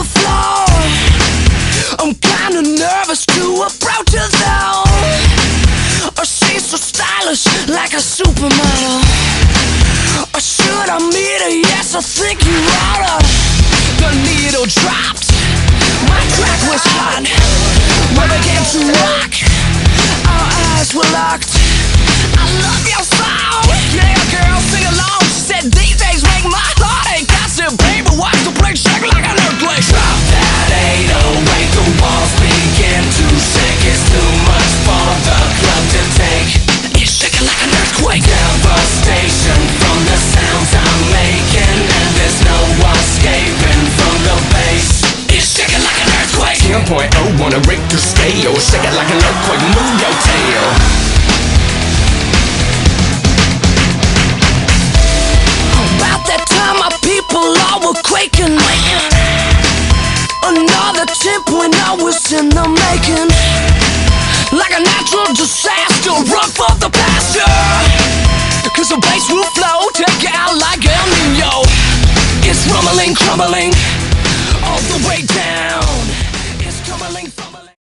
the floor. I'm kinda nervous to approach her though. Or she's so stylish, like a supermodel. Or should I meet her? Yes, I think you oughta. The needle dropped, my track was hot. We began to rock, our eyes were locked. I love your song, yeah girl, sing along. She said these days make my heart ache. I said baby, watch the place shake like an earthquake. Drop that 808, the walls begin to shake. It's too much for the club to take. It's shaking like an earthquake. Devastation from the sounds I'm making, and there's no escaping from the bass. It's shaking like an earthquake. 10.0 on a Richter scale. Shake it like an earthquake, move your tail. About that time my people all were quaking. Another 10.0 was in the making. Like a natural disaster, run for the pasture. Cause the bass will flow, take you out like El Nino. It's rumbling, crumbling.